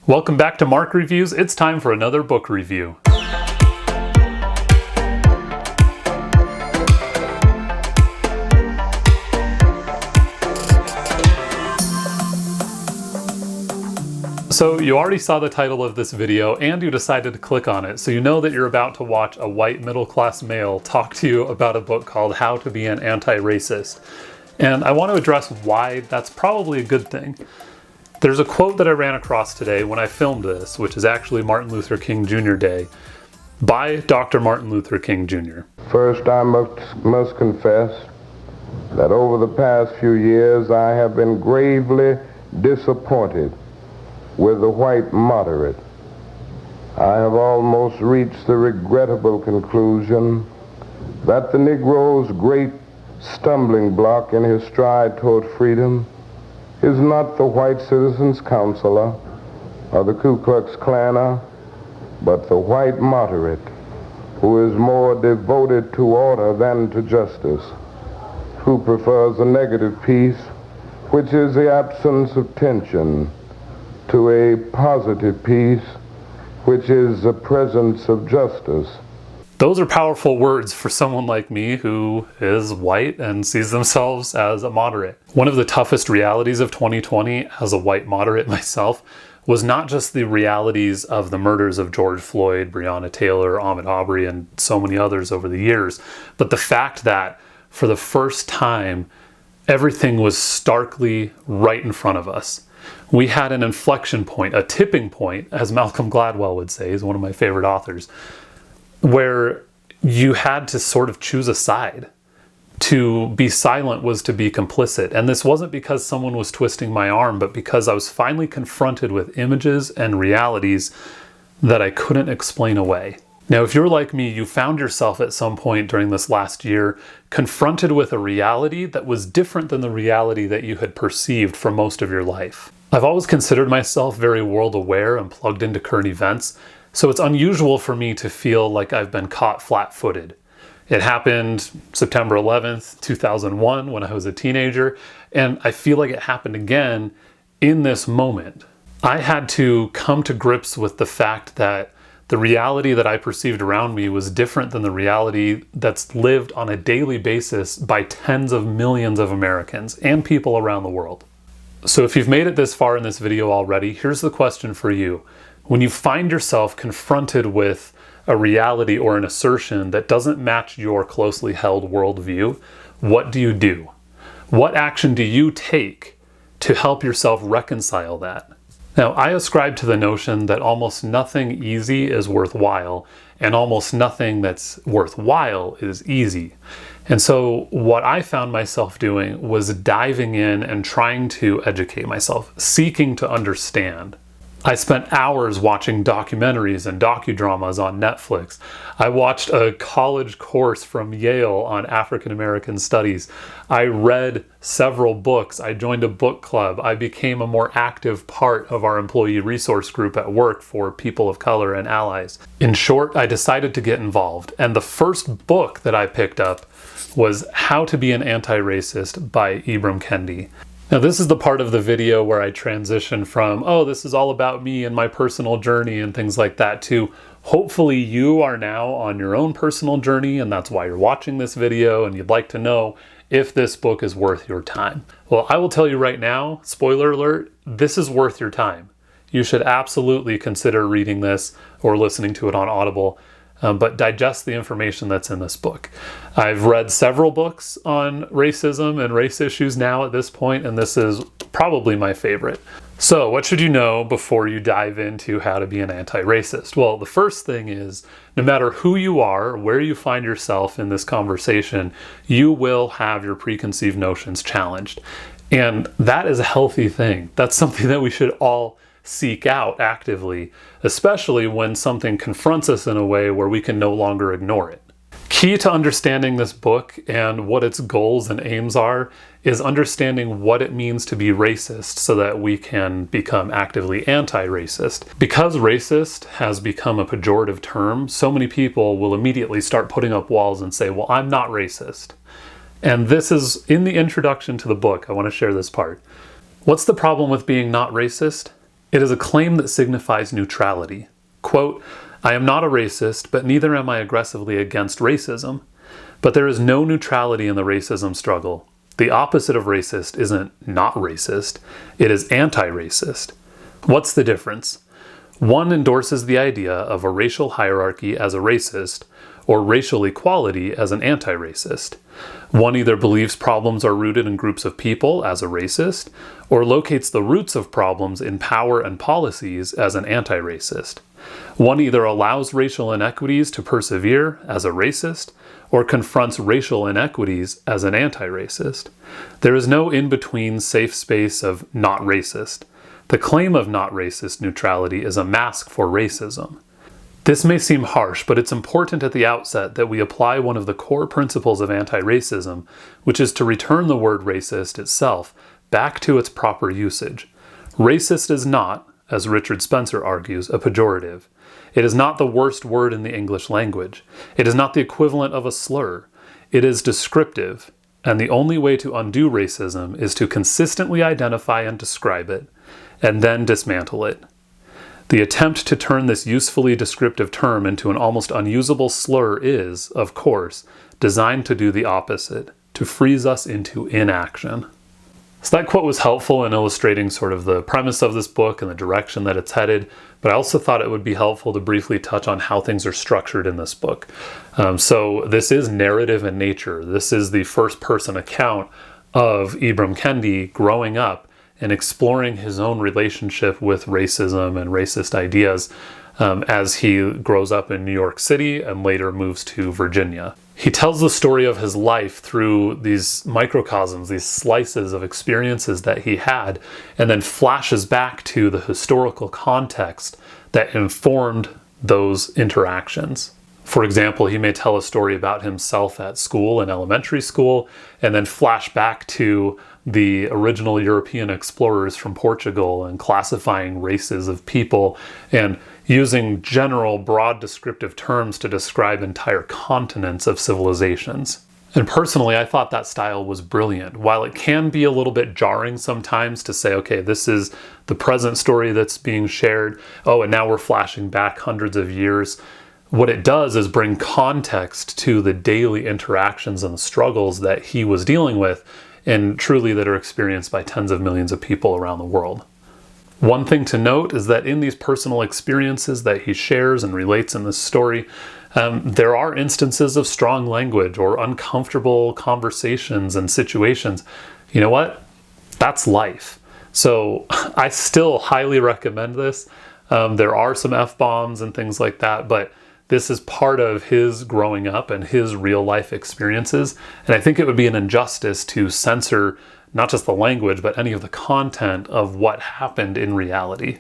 Welcome back to Mark Reviews. It's time for another book review. So you already saw the title of this video and you decided to click on it, so you know that you're about to watch a white middle-class male talk to you about a book called How to Be an Anti-Racist. And I want to address why that's probably a good thing. There's a quote that I ran across today when I filmed this, which is actually Martin Luther King Jr. Day, by Dr. Martin Luther King Jr. First, I must confess that over the past few years I have been gravely disappointed with the white moderate. I have almost reached the regrettable conclusion that the Negro's great stumbling block in his stride toward freedom is not the white citizens' counselor or the Ku Klux Klaner, but the white moderate, who is more devoted to order than to justice, who prefers a negative peace, which is the absence of tension, to a positive peace, which is the presence of justice. Those are powerful words for someone like me who is white and sees themselves as a moderate. One of the toughest realities of 2020 as a white moderate myself was not just the realities of the murders of George Floyd, Breonna Taylor, Ahmaud Arbery, and so many others over the years, but the fact that for the first time, everything was starkly right in front of us. We had an inflection point, a tipping point, as Malcolm Gladwell would say, he's one of my favorite authors, where you had to sort of choose a side. To be silent was to be complicit. And this wasn't because someone was twisting my arm, but because I was finally confronted with images and realities that I couldn't explain away. Now, if you're like me, you found yourself at some point during this last year confronted with a reality that was different than the reality that you had perceived for most of your life. I've always considered myself very world aware and plugged into current events, so it's unusual for me to feel like I've been caught flat-footed. It happened September 11th, 2001, when I was a teenager, and I feel like it happened again in this moment. I had to come to grips with the fact that the reality that I perceived around me was different than the reality that's lived on a daily basis by tens of millions of Americans and people around the world. So if you've made it this far in this video already, here's the question for you. When you find yourself confronted with a reality or an assertion that doesn't match your closely held worldview, what do you do? What action do you take to help yourself reconcile that? Now, I ascribe to the notion that almost nothing easy is worthwhile, and almost nothing that's worthwhile is easy. And so what I found myself doing was diving in and trying to educate myself, seeking to understand. I spent hours watching documentaries and docudramas on Netflix. I watched a college course from Yale on African American studies. I read several books. I joined a book club. I became a more active part of our employee resource group at work for people of color and allies. In short, I decided to get involved. And the first book that I picked up was How to Be an Anti-Racist by Ibram Kendi. Now, this is the part of the video where I transition from, oh, this is all about me and my personal journey and things like that, to hopefully you are now on your own personal journey, and that's why you're watching this video and you'd like to know if this book is worth your time. Well, I will tell you right now, spoiler alert, this is worth your time. You should absolutely consider reading this or listening to it on Audible. But digest the information that's in this book. I've read several books on racism and race issues now at this point, and this is probably my favorite. So what should you know before you dive into how to be an anti-racist? Well, the first thing is, no matter who you are, where you find yourself in this conversation, you will have your preconceived notions challenged. And that is a healthy thing. That's something that we should all seek out actively, especially when something confronts us in a way where we can no longer ignore it. Key to understanding this book and what its goals and aims are is understanding what it means to be racist so that we can become actively anti-racist. Because racist has become a pejorative term, so many people will immediately start putting up walls and say, well, I'm not racist. And this is in the introduction to the book. I want to share this part. What's the problem with being not racist? It is a claim that signifies neutrality. Quote, I am not a racist, but neither am I aggressively against racism. But there is no neutrality in the racism struggle. The opposite of racist isn't not racist, it is anti-racist. What's the difference? One endorses the idea of a racial hierarchy as a racist, or racial equality as an anti-racist. One either believes problems are rooted in groups of people as a racist, or locates the roots of problems in power and policies as an anti-racist. One either allows racial inequities to persevere as a racist, or confronts racial inequities as an anti-racist. There is no in-between safe space of not racist. The claim of not racist neutrality is a mask for racism. This may seem harsh, but it's important at the outset that we apply one of the core principles of anti-racism, which is to return the word racist itself back to its proper usage. Racist is not, as Richard Spencer argues, a pejorative. It is not the worst word in the English language. It is not the equivalent of a slur. It is descriptive, and the only way to undo racism is to consistently identify and describe it, and then dismantle it. The attempt to turn this usefully descriptive term into an almost unusable slur is, of course, designed to do the opposite, to freeze us into inaction. So that quote was helpful in illustrating sort of the premise of this book and the direction that it's headed, but I also thought it would be helpful to briefly touch on how things are structured in this book. So this is narrative in nature. This is the first-person account of Ibram Kendi growing up and exploring his own relationship with racism and racist ideas as he grows up in New York City and later moves to Virginia. He tells the story of his life through these microcosms, these slices of experiences that he had, and then flashes back to the historical context that informed those interactions. For example, he may tell a story about himself at school, in elementary school, and then flash back to the original European explorers from Portugal and classifying races of people and using general, broad descriptive terms to describe entire continents of civilizations. And personally, I thought that style was brilliant. While it can be a little bit jarring sometimes to say, okay, this is the present story that's being shared, oh, and now we're flashing back hundreds of years. What it does is bring context to the daily interactions and the struggles that he was dealing with, and truly that are experienced by tens of millions of people around the world. One thing to note is that in these personal experiences that he shares and relates in this story, there are instances of strong language or uncomfortable conversations and situations. You know what? That's life. So I still highly recommend this. There are some F-bombs and things like that, but this is part of his growing up and his real life experiences. And I think it would be an injustice to censor not just the language, but any of the content of what happened in reality.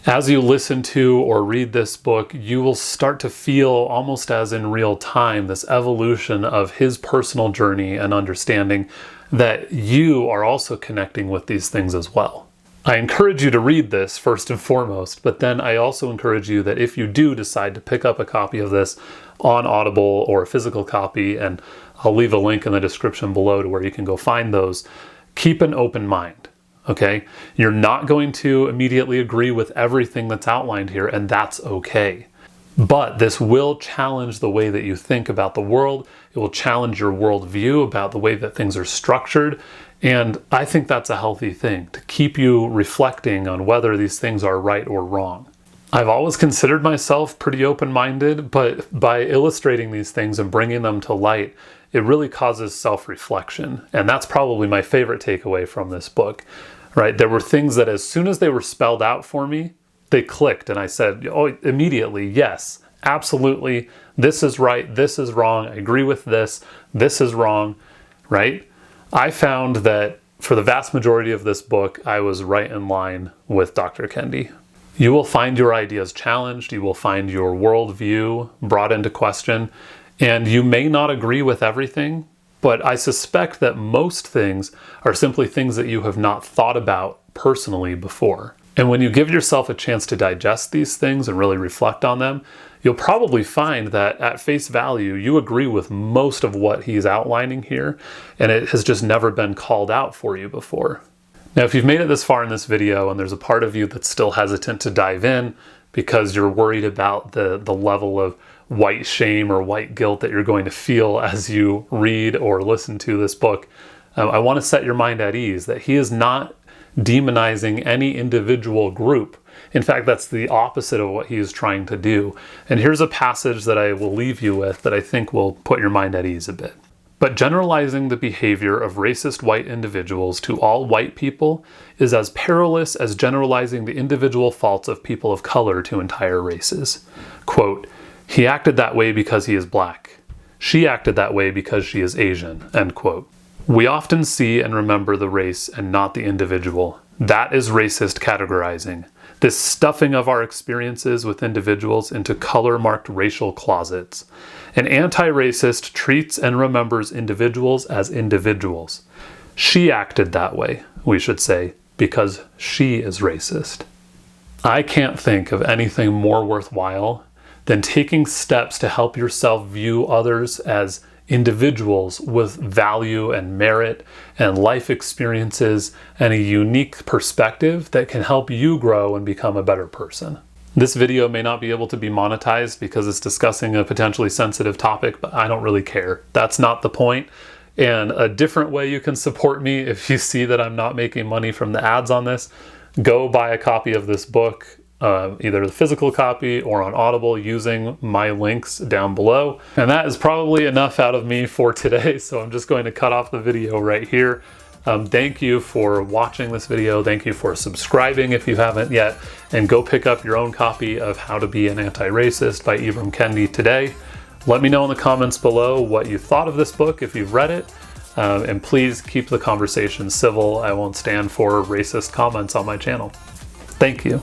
As you listen to or read this book, you will start to feel almost as in real time this evolution of his personal journey and understanding that you are also connecting with these things as well. I encourage you to read this first and foremost, but then I also encourage you that if you do decide to pick up a copy of this on Audible or a physical copy, and I'll leave a link in the description below to where you can go find those, keep an open mind, okay? You're not going to immediately agree with everything that's outlined here, and that's okay. But this will challenge the way that you think about the world. It will challenge your worldview about the way that things are structured. And I think that's a healthy thing, to keep you reflecting on whether these things are right or wrong. I've always considered myself pretty open-minded, but by illustrating these things and bringing them to light, it really causes self-reflection. And that's probably my favorite takeaway from this book, right? There were things that as soon as they were spelled out for me, they clicked and I said, oh, immediately, yes, absolutely, this is right, this is wrong, I agree with this is wrong, right? I found that for the vast majority of this book, I was right in line with Dr. Kendi. You will find your ideas challenged, you will find your worldview brought into question, and you may not agree with everything, but I suspect that most things are simply things that you have not thought about personally before. And when you give yourself a chance to digest these things and really reflect on them, you'll probably find that at face value, you agree with most of what he's outlining here, and it has just never been called out for you before. Now, if you've made it this far in this video and there's a part of you that's still hesitant to dive in because you're worried about the level of white shame or white guilt that you're going to feel as you read or listen to this book, I want to set your mind at ease that he is not demonizing any individual group. In fact, that's the opposite of what he is trying to do. And here's a passage that I will leave you with that I think will put your mind at ease a bit. But generalizing the behavior of racist white individuals to all white people is as perilous as generalizing the individual faults of people of color to entire races. Quote, "He acted that way because he is black. She acted that way because she is Asian," end quote. We often see and remember the race and not the individual. That is racist categorizing. This stuffing of our experiences with individuals into color-marked racial closets. An anti-racist treats and remembers individuals as individuals. She acted that way, we should say, because she is racist. I can't think of anything more worthwhile than taking steps to help yourself view others as individuals with value and merit and life experiences and a unique perspective that can help you grow and become a better person. This video may not be able to be monetized because it's discussing a potentially sensitive topic, but I don't really care. That's not the point. And a different way you can support me if you see that I'm not making money from the ads on this, go buy a copy of this book, either the physical copy or on Audible using my links down below. And that is probably enough out of me for today, so I'm just going to cut off the video right here. Thank you for watching this video. Thank you for subscribing if you haven't yet, and go pick up your own copy of How to Be an Anti-Racist by Ibram Kendi today. Let me know in the comments below what you thought of this book if you've read it, and please keep the conversation civil. I won't stand for racist comments on my channel. Thank you.